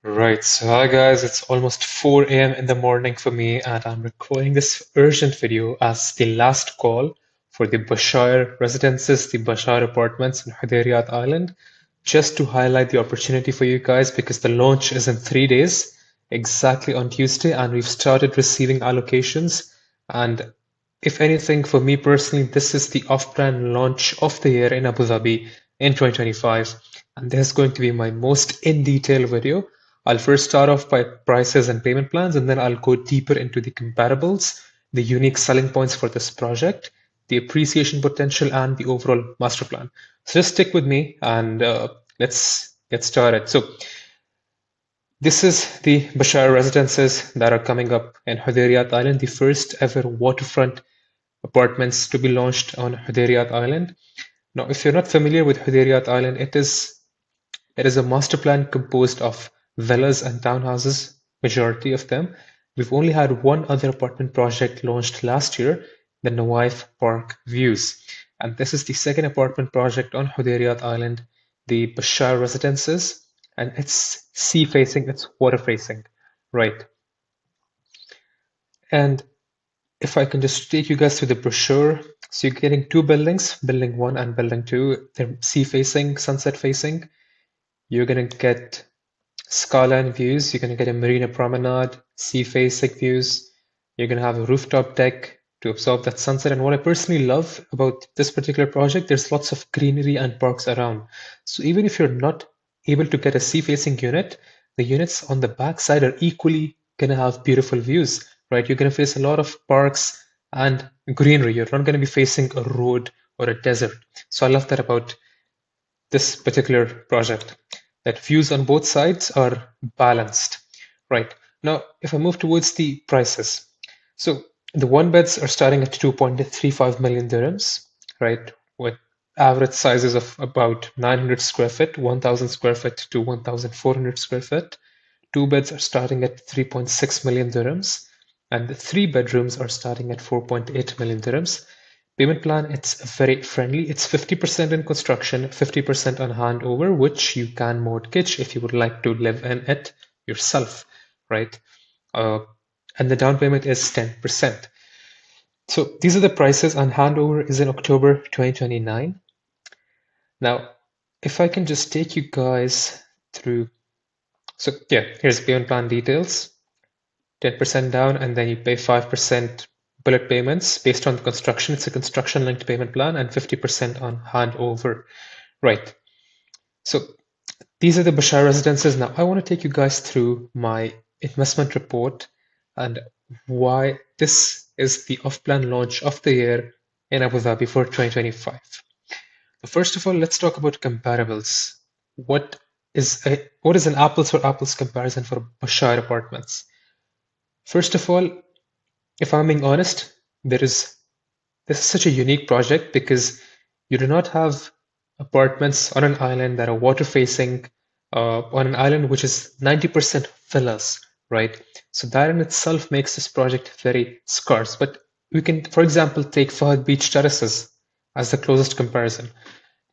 Right, so hi guys, it's almost 4 a.m. in the morning for me, and I'm recording this urgent video as the last call for the Bashayer residences, the Bashayer apartments in Hudayriat Island, just to highlight the opportunity for you guys because the launch is in 3 days, exactly on Tuesday, and we've started receiving allocations. And if anything, for me personally, this is the off-plan launch of the year in Abu Dhabi in 2025, and this is going to be my most in-detail video. I'll first start off by prices and payment plans, and then I'll go deeper into the comparables, the unique selling points for this project, the appreciation potential, and the overall master plan. So just stick with me and let's get started. So this is the Bashayer residences that are coming up in Hudayriat Island, the first ever waterfront apartments to be launched on Hudayriat Island. Now, if you're not familiar with Hudayriat Island, it is a master plan composed of villas and townhouses, majority of them. We've only had one other apartment project launched last year, the Nawaif Park Views. And this is the second apartment project on Hudayriat Island, the Bashar Residences, and it's sea facing, it's water facing, right? And if I can just take you guys through the brochure. So you're getting two buildings, building one and building two. They're sea facing, sunset facing. You're going to get skyline views. You're going to get a marina promenade, sea facing views. You're going to have a rooftop deck to absorb that sunset. And what I personally love about this particular project, there's lots of greenery and parks around. So even if you're not able to get a sea facing unit, the units on the back side are equally going to have beautiful views, right? You're going to face a lot of parks and greenery. You're not going to be facing a road or a desert. So I love that about this particular project, that views on both sides are balanced. Right. Now, if I move towards the prices, so the one beds are starting at 2.35 million dirhams, right, with average sizes of about 900 square feet, 1000 square feet to 1400 square feet. Two beds are starting at 3.6 million dirhams, and the three bedrooms are starting at 4.8 million dirhams. Payment plan, it's very friendly. It's 50% in construction, 50% on handover, which you can mortgage if you would like to live in it yourself, right? Uh, and the down payment is 10%. So these are the prices, and handover is in October 2029. Now, if I can just take you guys through. So yeah, here's payment plan details. 10% down, and then you pay 5% bullet payments based on the construction. It's a construction linked payment plan, and 50% on handover. Right. So these are the Bashar residences. Now I want to take you guys through my investment report and why this is the off-plan launch of the year in Abu Dhabi for 2025. First of all, let's talk about comparables. What is an apples for apples comparison for Bashar apartments? First of all, if I'm being honest, this is such a unique project because you do not have apartments on an island that are water facing, on an island which is 90% villas, right? So that in itself makes this project very scarce. But we can, for example, take Fahad Beach Terraces as the closest comparison.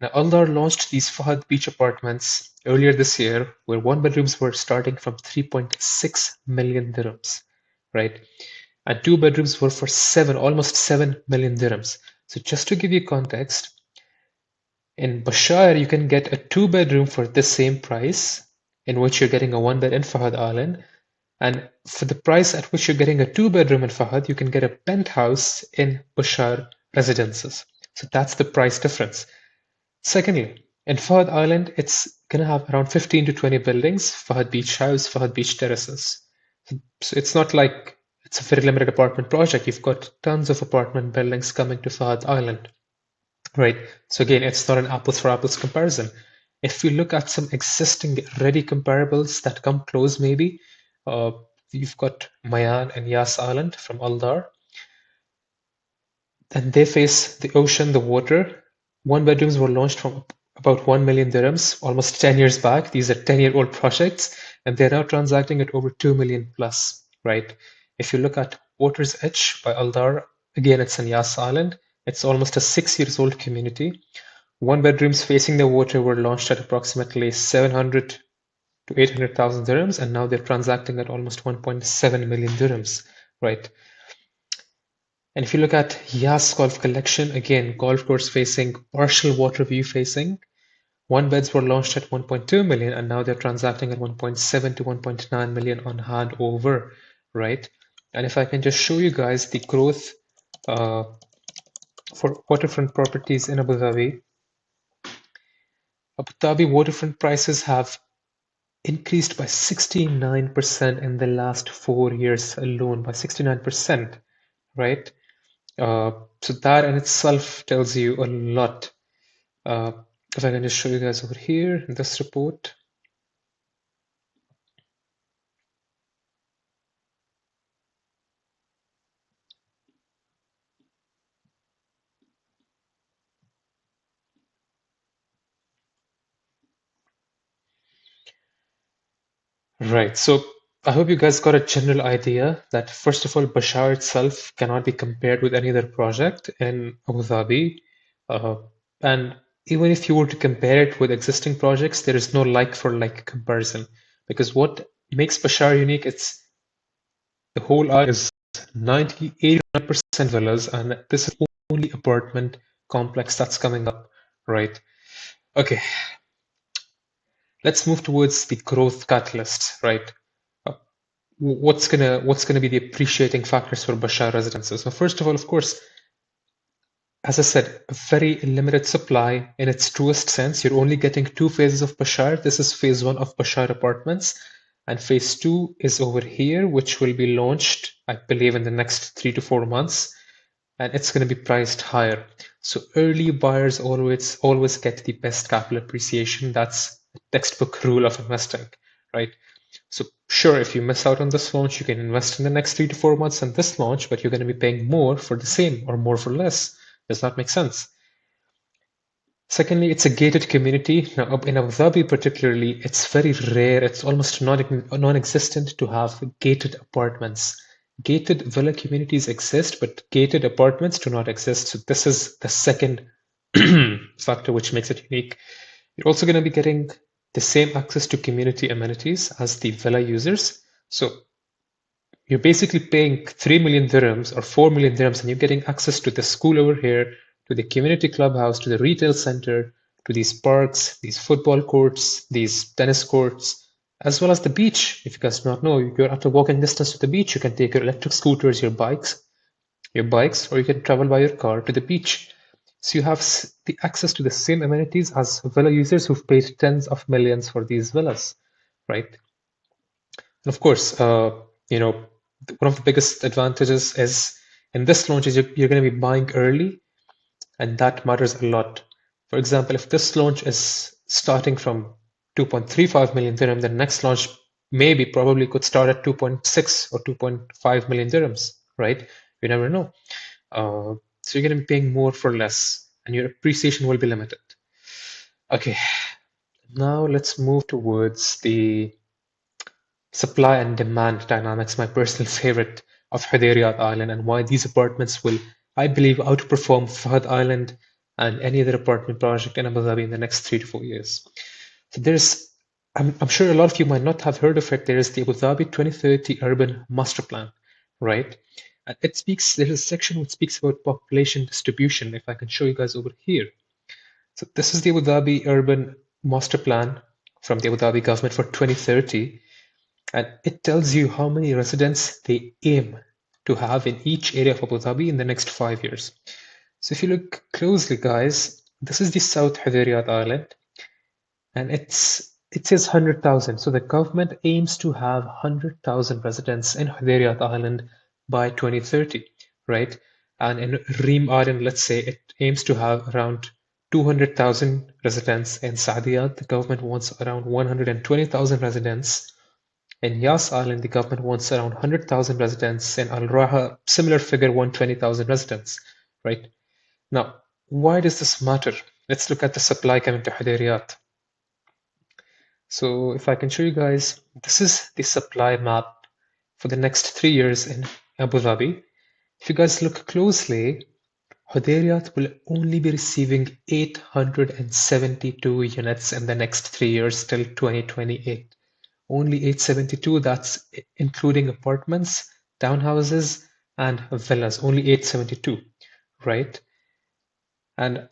Now, Aldar launched these Fahad Beach apartments earlier this year, where one bedrooms were starting from 3.6 million dirhams, right? And two bedrooms were for almost 7 million dirhams. So just to give you context, in Bashayer, you can get a two bedroom for the same price, in which you're getting a one bed in Fahad Island. And for the price at which you're getting a two bedroom in Fahad, you can get a penthouse in Bashar residences. So that's the price difference. Secondly, in Fahad Island, it's going to have around 15 to 20 buildings, Fahad Beach House, Fahad Beach Terraces. So it's not like it's a very limited apartment project. You've got tons of apartment buildings coming to Fahad Island, right? So again, it's not an apples for apples comparison. If we look at some existing ready comparables that come close, maybe, you've got Mayan and Yas Island from Aldar, and they face the ocean, the water. One bedrooms were launched from about 1 million dirhams almost 10 years back. These are 10-year-old projects, and they're now transacting at over 2 million plus, right? If you look at Water's Edge by Aldar, again, it's in Yas Island. It's almost a 6 years old community. One bedrooms facing the water were launched at approximately 700 to 800,000 dirhams, and now they're transacting at almost 1.7 million dirhams, right? And if you look at Yas Golf Collection, again, golf course facing, partial water view facing, one beds were launched at 1.2 million, and now they're transacting at 1.7 to 1.9 million on handover, right? And if I can just show you guys the growth for waterfront properties in Abu Dhabi. Abu Dhabi waterfront prices have increased by 69% in the last 4 years alone, by 69%, right? So that in itself tells you a lot. If I can just show you guys over here in this report. Right. So I hope you guys got a general idea that first of all, Bashayer itself cannot be compared with any other project in Abu Dhabi. Uh, and even if you were to compare it with existing projects, there is no like for like comparison. Because what makes Bashayer unique, it's the whole island is 89% villas, and this is only apartment complex that's coming up, right? Okay, let's move towards the growth catalyst, right? Uh, what's gonna be the appreciating factors for Bashar residences? So first of all, of course, as I said, a very limited supply in its truest sense. You're only getting two phases of Bashar. This is phase one of Bashar apartments, and phase two is over here, which will be launched, I believe, in the next 3 to 4 months, and it's going to be priced higher. So early buyers always get the best capital appreciation. That's a textbook rule of investing, right? So sure, if you miss out on this launch, you can invest in the next 3 to 4 months in this launch, but you're going to be paying more for the same or more for less. Does that make sense? Secondly, it's a gated community. Now, in Abu Dhabi particularly, it's very rare, it's almost non-existent to have gated apartments. Gated villa communities exist, but gated apartments do not exist. So this is the second factor which makes it unique. You're also going to be getting the same access to community amenities as the villa users. So you're basically paying 3 million dirhams or 4 million dirhams, and you're getting access to the school over here, to the community clubhouse, to the retail center, to these parks, these football courts, these tennis courts, as well as the beach. If you guys do not know, you're at a walking distance to the beach. You can take your electric scooters, your bikes, or you can travel by your car to the beach. So you have the access to the same amenities as villa users who've paid tens of millions for these villas, right? And of course, one of the biggest advantages is in this launch is you're going to be buying early, and that matters a lot. For example, if this launch is starting from 2.35 million dirham, the next launch maybe probably could start at 2.6 or 2.5 million dirhams, right? You never know. So you're going to be paying more for less, and your appreciation will be limited. Okay, now let's move towards the supply and demand dynamics, my personal favorite of Hudayriat Island, and why these apartments will, I believe, outperform Fahd Island and any other apartment project in Abu Dhabi in the next 3 to 4 years. So I'm sure a lot of you might not have heard of it. There is the Abu Dhabi 2030 Urban Master Plan, right? And there's a section which speaks about population distribution, if I can show you guys over here. So this is the Abu Dhabi Urban Master Plan from the Abu Dhabi government for 2030. And it tells you how many residents they aim to have in each area of Abu Dhabi in the next 5 years. So if you look closely, guys, this is the South Hudayriat Island, and it says 100,000. So the government aims to have 100,000 residents in Hudayriat Island by 2030, right? And in Reem Island, let's say it aims to have around 200,000 residents. In Sadiyat, the government wants around 120,000 residents. In Yas Island, the government wants around 100,000 residents. In Al Raha, similar figure, 120,000 residents, right? Now, why does this matter? Let's look at the supply coming to Hudayriat. So if I can show you guys, this is the supply map for the next 3 years in Abu Dhabi. If you guys look closely, Hudayriat will only be receiving 872 units in the next 3 years till 2028. only 872. That's including apartments, townhouses, and villas, only 872, right? And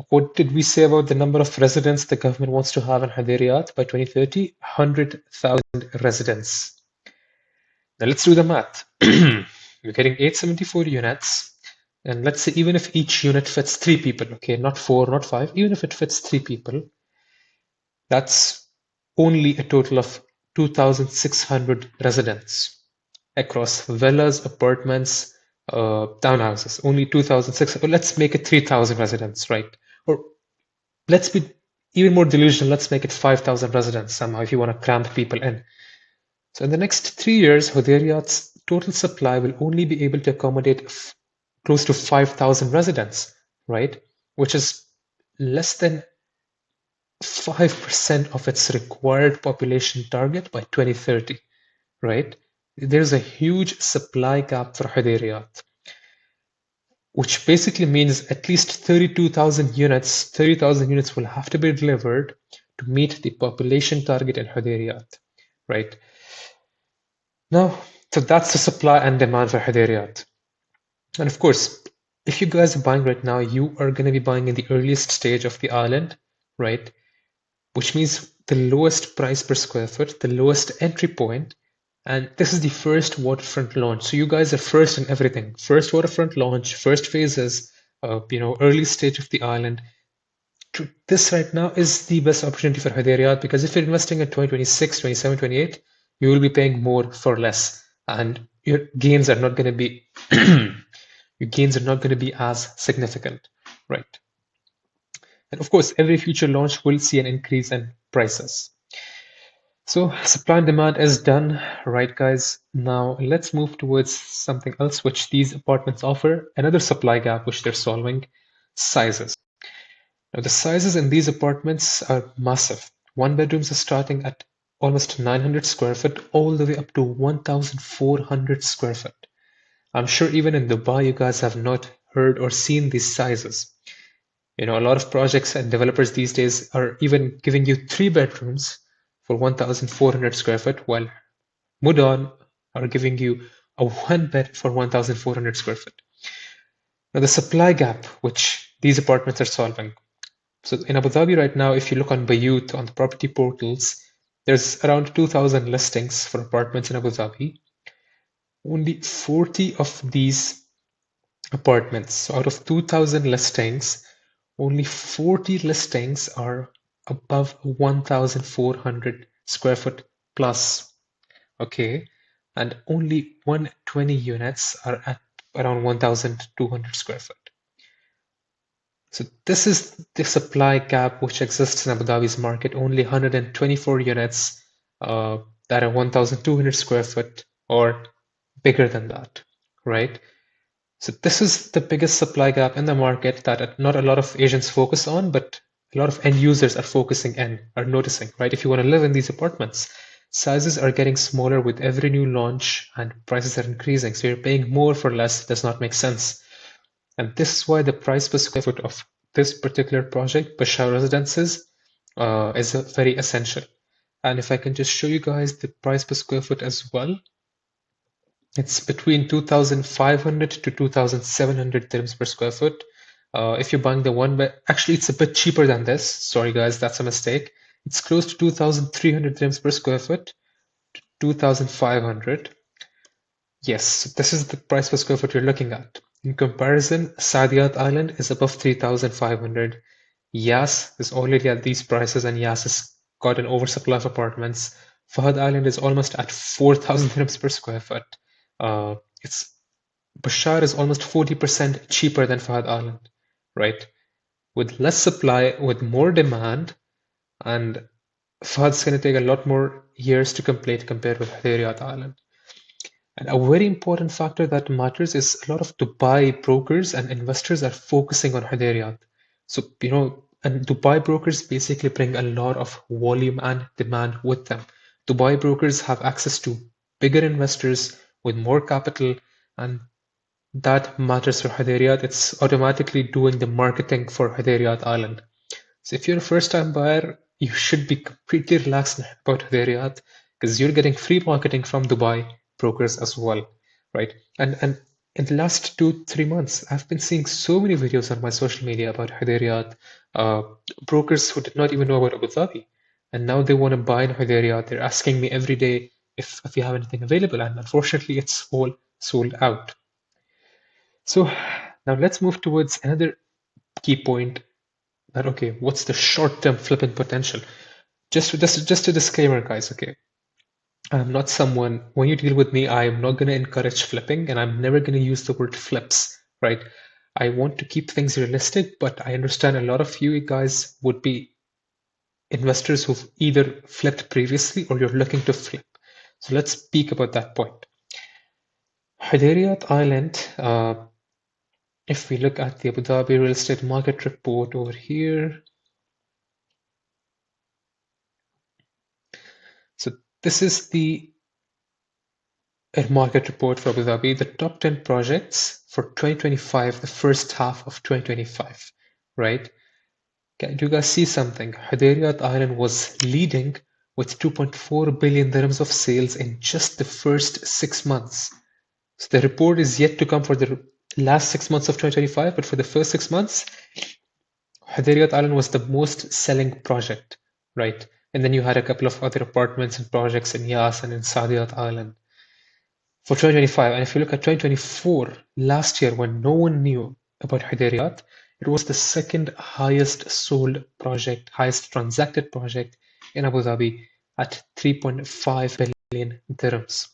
what did we say about the number of residents the government wants to have in Hudayriat by 2030? 100,000 residents. Now let's do the math. You're getting 874 units, and let's say even if each unit fits three people, okay, not four, not five, even if it fits three people, that's only a total of 2,600 residents across villas, apartments, townhouses. Only 2,600. Let's make it 3,000 residents, right? Or let's be even more delusional. Let's make it 5,000 residents somehow if you want to cram people in. So in the next 3 years, Hudayriat's total supply will only be able to accommodate close to 5,000 residents, right? Which is less than 5% of its required population target by 2030, right? There's a huge supply gap for Hudayriat, which basically means at least 30,000 units will have to be delivered to meet the population target in Hudayriat, right? Now, so that's the supply and demand for Hudayriat. And of course, if you guys are buying right now, you are going to be buying in the earliest stage of the island, right? Which means the lowest price per square foot, the lowest entry point, and this is the first waterfront launch. So you guys are first in everything. First waterfront launch, first phases, early stage of the island. This right now is the best opportunity for Hudayriat because if you're investing in 2026, 27, 28, you will be paying more for less, and your gains are not going to be your gains are not going to be as significant, right? And of course, every future launch will see an increase in prices. So supply and demand is done, right, guys? Now let's move towards something else which these apartments offer, another supply gap which they're solving, sizes. Now the sizes in these apartments are massive. One bedrooms are starting at almost 900 square foot all the way up to 1,400 square foot. I'm sure even in Dubai you guys have not heard or seen these sizes. A lot of projects and developers these days are even giving you three bedrooms for 1,400 square foot, while Mudon are giving you a one bed for 1,400 square foot. Now, the supply gap which these apartments are solving. So in Abu Dhabi right now, if you look on Bayut, on the property portals, there's around 2,000 listings for apartments in Abu Dhabi. Only 40 of these apartments, so out of 2,000 listings, only 40 listings are above 1,400 square foot plus. Okay, and only 120 units are at around 1,200 square foot. So this is the supply gap which exists in Abu Dhabi's market. Only 124 units that are 1,200 square foot or bigger than that, right? So this is the biggest supply gap in the market that not a lot of Asians focus on, but a lot of end users are focusing and are noticing, right? If you want to live in these apartments, sizes are getting smaller with every new launch and prices are increasing. So you're paying more for less. It does not make sense. And this is why the price per square foot of this particular project, Bashayer Residences, is very essential. And if I can just show you guys the price per square foot as well, it's between 2,500 to 2,700 dirhams per square foot. If you're buying the one bed, actually it's a bit cheaper than this. Sorry guys, that's a mistake. It's close to 2,300 dirhams per square foot, 2,500. Yes, this is the price per square foot you're looking at. In comparison, Sadiyat Island is above 3,500. Yas is already at these prices, and Yas has got an oversupply of apartments. Fahad Island is almost at 4,000 dirhams per square foot. It's Bashayer is almost 40% cheaper than Fahad Island, right? With less supply, with more demand, and Fahad's going to take a lot more years to complete compared with Hudayriat Island. And a very important factor that matters is a lot of Dubai brokers and investors are focusing on Hudayriat. So, and Dubai brokers basically bring a lot of volume and demand with them. Dubai brokers have access to bigger investors with more capital, and that matters for Hudayriat. It's automatically doing the marketing for Hudayriat Island. So if you're a first-time buyer, you should be completely relaxed about Hudayriat. because you're getting free marketing from Dubai brokers as well, right? And in the last 2 3 months, I've been seeing so many videos on my social media about Hudayriat, uh, brokers who did not even know about Abu Dhabi, and now they want to buy in Hudayriat. They're asking me every day if you have anything available, and unfortunately, it's all sold out. So now let's move towards another key point that okay, what's the short-term flipping potential? Just a disclaimer, guys. Okay, I'm not someone, when you deal with me, I'm not going to encourage flipping and I'm never going to use the word flips, right? I want to keep things realistic, but I understand a lot of you guys would be investors who've either flipped previously or you're looking to flip. So let's speak about that point. Hudayriat Island, if we look at the Abu Dhabi real estate market report over here, so this is the market report for Abu Dhabi, the top 10 projects for 2025, the first half of 2025, right? Do you guys see something? Hudayriat Island was leading with 2.4 billion dirhams of sales in just the first 6 months. So the report is yet to come for the last 6 months of 2025, but for the first 6 months, Hudayriat Island was the most selling project, right? And then you had a couple of other apartments and projects in Yas and in Sadiyat Island for 2025. And if you look at 2024, last year when no one knew about Hudayriat, it was the second highest sold project, highest transacted project in Abu Dhabi at 3.5 billion dirhams,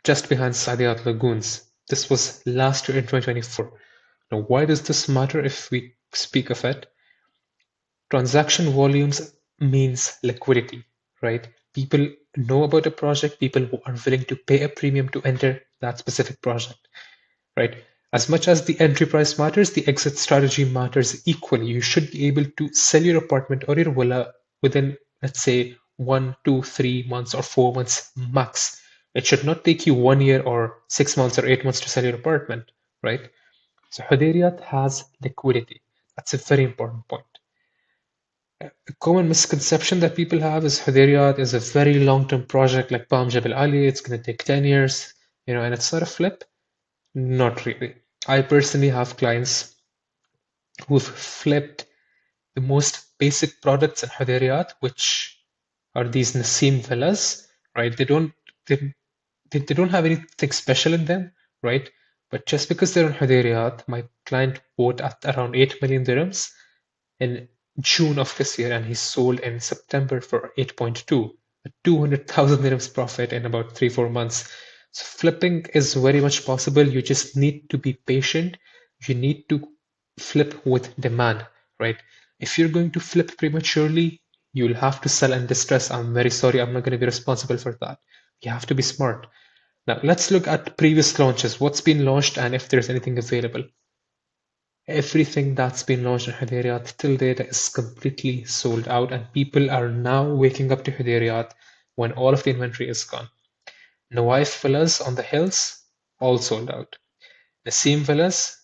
just behind Sadiyat Lagoons. This was last year in 2024. Now, why does this matter if we speak of it? Transaction volumes means liquidity, right? People know about a project, people who are willing to pay a premium to enter that specific project, right? As much as the entry price matters, the exit strategy matters equally. You should be able to sell your apartment or your villa within, let's say, 1, 2, 3 months or 4 months max. It should not take you 1 year or 6 months or 8 months to sell your apartment, right? So Hudayriat has liquidity. That's a very important point. A common misconception that people have is Hudayriat is a very long-term project like Palm Jebel Ali. It's going to take 10 years, and it's not a flip. Not really. I personally have clients who've flipped the most basic products in Hudayriat, which are these Naseem villas, right? They, they don't have anything special in them, right? But just because they're in Hudayriat, my client bought at around 8 million dirhams in June of this year, and he sold in September for 8.2, a 200,000 dirhams profit in about 3 4 months. So flipping is very much possible. You just need to be patient. You need to flip with demand, right? If you're going to flip prematurely, you'll have to sell in distress. I'm very sorry, I'm not going to be responsible for that. You have to be smart. Now, let's look at previous launches, what's been launched, and if there's anything available. Everything that's been launched in Hudayriat till date is completely sold out, and people are now waking up to Hudayriat when all of the inventory is gone. Nawaif villas on the hills, all sold out. Naseem villas,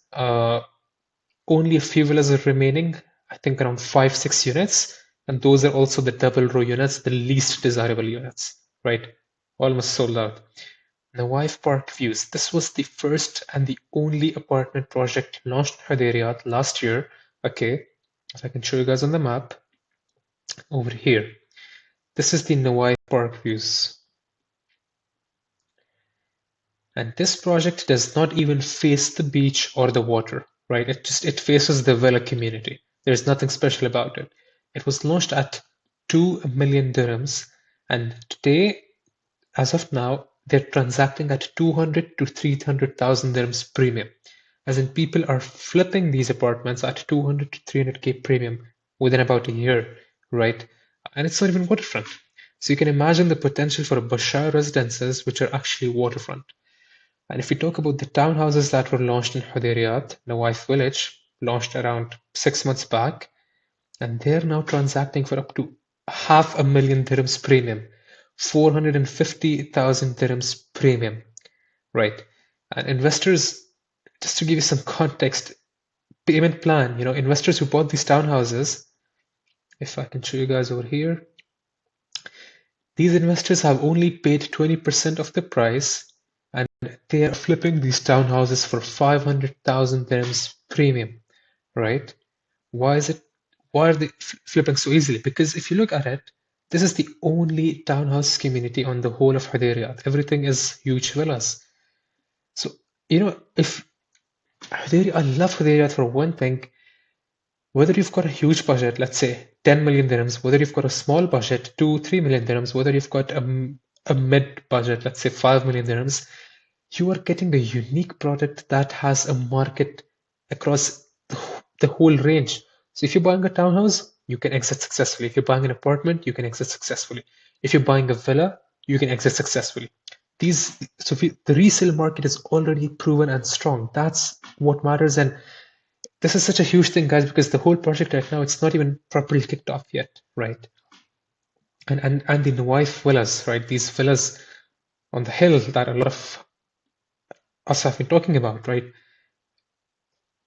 only a few villas are remaining, I think around 5 6 units, and those are also the double row units, the least desirable units, right? Almost sold out. Nawaif Park Views. This was the first and the only apartment project launched in Hudayriat last year. Okay, if I can show you guys on the map over here. This is the Nawaif Park Views. And this project does not even face the beach or the water, right? It faces the villa community. There's nothing special about it. It was launched at 2 million dirhams, and today, as of now, they're transacting at 200 to 300,000 dirhams premium. As in, people are flipping these apartments at 200 to 300k premium within about a year, right? And it's not even waterfront. So you can imagine the potential for Bashayer residences, which are actually waterfront. And if we talk about the townhouses that were launched in Hudayriat, Nawaif Village, launched around 6 months back, and they're now transacting for up to half a million dirhams premium, 450,000 dirhams premium, right? And investors, just to give you some context, payment plan, investors who bought these townhouses, if I can show you guys over here, These investors have only paid 20% of the price, and they are flipping these townhouses for 500,000 dirhams premium, right? Why is it? Why are they flipping so easily? Because if you look at it, this is the only townhouse community on the whole of Hudayriat. Everything is huge villas. So, if I love Hudayriat for one thing, whether you've got a huge budget, let's say 10 million dirhams, whether you've got a small budget, 2, 3 million dirhams, whether you've got a mid budget, let's say 5 million dirhams, you are getting a unique product that has a market across the whole range. So if you're buying a townhouse, you can exit successfully. If you're buying an apartment, you can exit successfully. If you're buying a villa, you can exit successfully. The resale market is already proven and strong. That's what matters. And this is such a huge thing, guys, because the whole project right now, it's not even properly kicked off yet, right? And the Nuwaif villas, right? These villas on the hill that a lot of us have been talking about, right?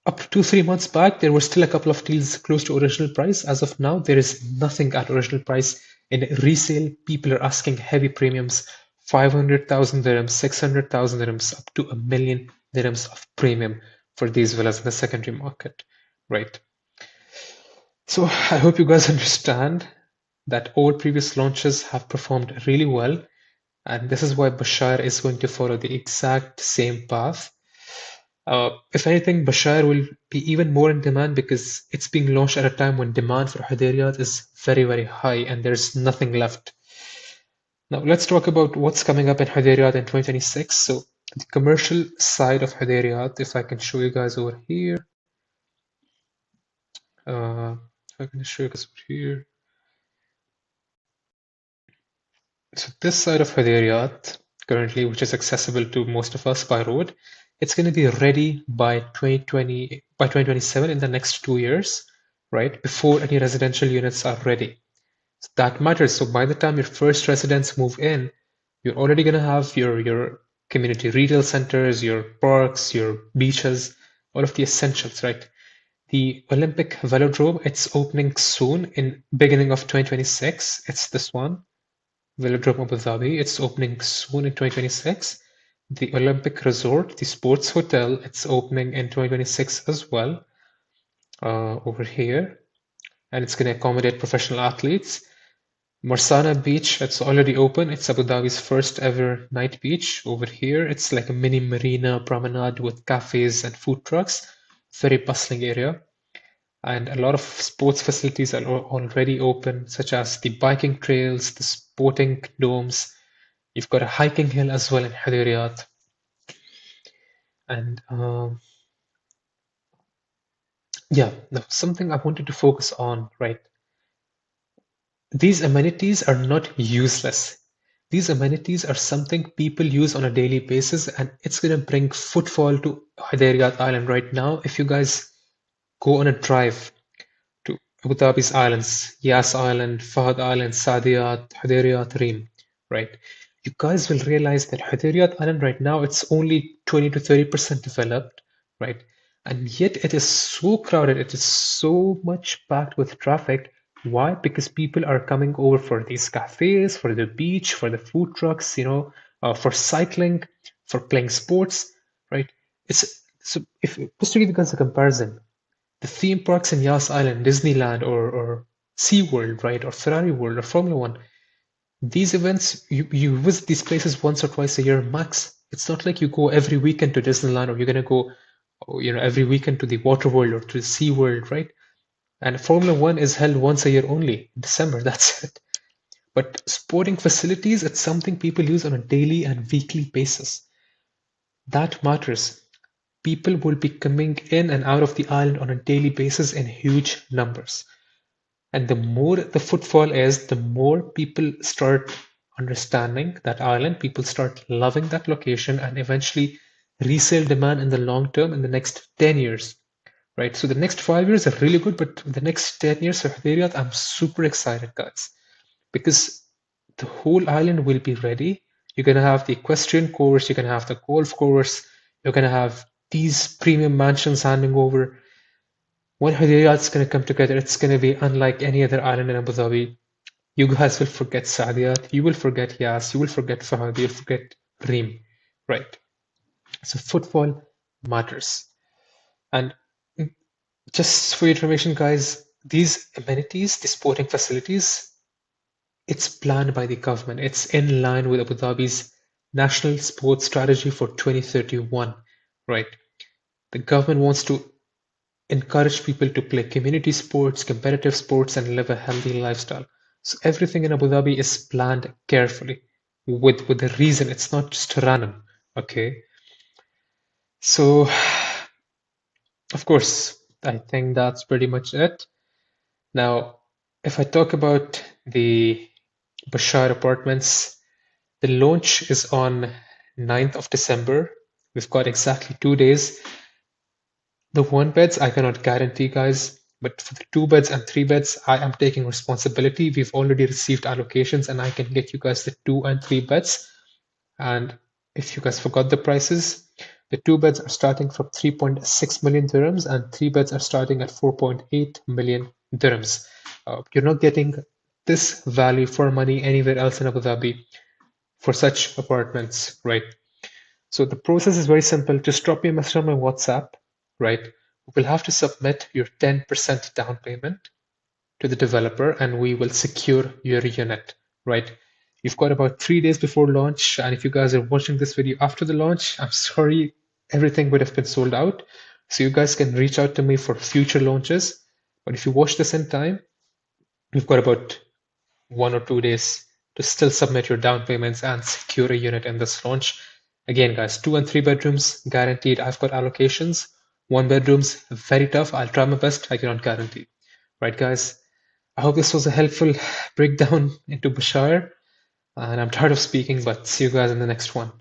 Up to 3 months back, there were still a couple of deals close to original price. As of now, there is nothing at original price. In resale, people are asking heavy premiums, 500,000 dirhams, 600,000 dirhams, up to 1 million dirhams of premium for these villas in the secondary market, right? So I hope you guys understand that all previous launches have performed really well, and this is why Bashayer is going to follow the exact same path. If anything, Bashayer will be even more in demand because it's being launched at a time when demand for Hudayriat is very, very high and there's nothing left. Now, let's talk about what's coming up in Hudayriat in 2026. So, the commercial side of Hudayriat, if I can show you guys over here. If I can show you guys over here. So, this side of Hudayriat, currently, which is accessible to most of us by road, it's going to be ready by 2027 in the next 2 years, right? Before any residential units are ready. So that matters. So by the time your first residents move in, you're already going to have your community retail centers, your parks, your beaches, all of the essentials, right? The Olympic Velodrome, it's opening soon in beginning of 2026. It's this one. Velodrome Abu Dhabi. It's opening soon in 2026. The Olympic Resort, the sports hotel, it's opening in 2026 as well, over here. And it's going to accommodate professional athletes. Marsana Beach, it's already open. It's Abu Dhabi's first ever night beach. Over here, it's like a mini marina promenade with cafes and food trucks. Very bustling area. And a lot of sports facilities are already open, such as the biking trails, the sporting domes. You've got a hiking hill as well in Hudayriat. And yeah, now something I wanted to focus on, right? These amenities are not useless. These amenities are something people use on a daily basis, and it's going to bring footfall to Hudayriat Island right now. If you guys go on a drive to Abu Dhabi's islands, Yas Island, Fahd Island, Sadiyat, Hudayriat, Reem, right? You guys will realize that Hudayriat Island right now, it's only 20 to 30% developed, right? And yet it is so crowded, it is so much packed with traffic. Why? Because people are coming over for these cafes, for the beach, for the food trucks, for cycling, for playing sports, right? It's so if just to give you guys a comparison, the theme parks in Yas Island, Disneyland, or SeaWorld, right, or Ferrari World, or Formula One, these events, you visit these places once or twice a year max. It's not like you go every weekend to Disneyland or you're gonna go, every weekend to the Water World or to the Sea World, right? And Formula One is held once a year only, in December, that's it. But sporting facilities, it's something people use on a daily and weekly basis. That matters. People will be coming in and out of the island on a daily basis in huge numbers. And the more the footfall is, the more people start understanding that island, people start loving that location, and eventually resale demand in the long term in the next 10 years, right? So the next 5 years are really good, but the next 10 years of Hudayriat, I'm super excited, guys, because the whole island will be ready. You're going to have the equestrian course, you're going to have the golf course, you're going to have these premium mansions handing over. When Hudayriat's going to come together, it's going to be unlike any other island in Abu Dhabi. You guys will forget Sadiyat, you will forget Yas, you will forget Fahad, you'll forget Reem, right? So footfall matters. And just for your information, guys, these amenities, the sporting facilities, it's planned by the government. It's in line with Abu Dhabi's national sports strategy for 2031, right? The government wants to encourage people to play community sports, competitive sports, and live a healthy lifestyle. So everything in Abu Dhabi is planned carefully with a reason. It's not just random. Okay. So of course, I think that's pretty much it. Now, if I talk about the Bashayer apartments, the launch is on 9th of December. We've got exactly 2 days. The one beds I cannot guarantee, guys, but for the two beds and three beds, I am taking responsibility. We've already received allocations and I can get you guys the two and three beds. And if you guys forgot the prices, the two beds are starting from 3.6 million dirhams and three beds are starting at 4.8 million dirhams. You're not getting this value for money anywhere else in Abu Dhabi for such apartments, right? So the process is very simple. Just drop me a message on my WhatsApp, right? We'll have to submit your 10% down payment to the developer and we will secure your unit, right? You've got about 3 days before launch. And if you guys are watching this video after the launch, I'm sorry, everything would have been sold out. So you guys can reach out to me for future launches. But if you watch this in time, you've got about 1 or 2 days to still submit your down payments and secure a unit in this launch. Again, guys, 2 and 3 bedrooms guaranteed. I've got allocations. One bedrooms very tough. I'll try my best. I cannot guarantee. Right, guys. I hope this was a helpful breakdown into Bashayer. And I'm tired of speaking, but see you guys in the next one.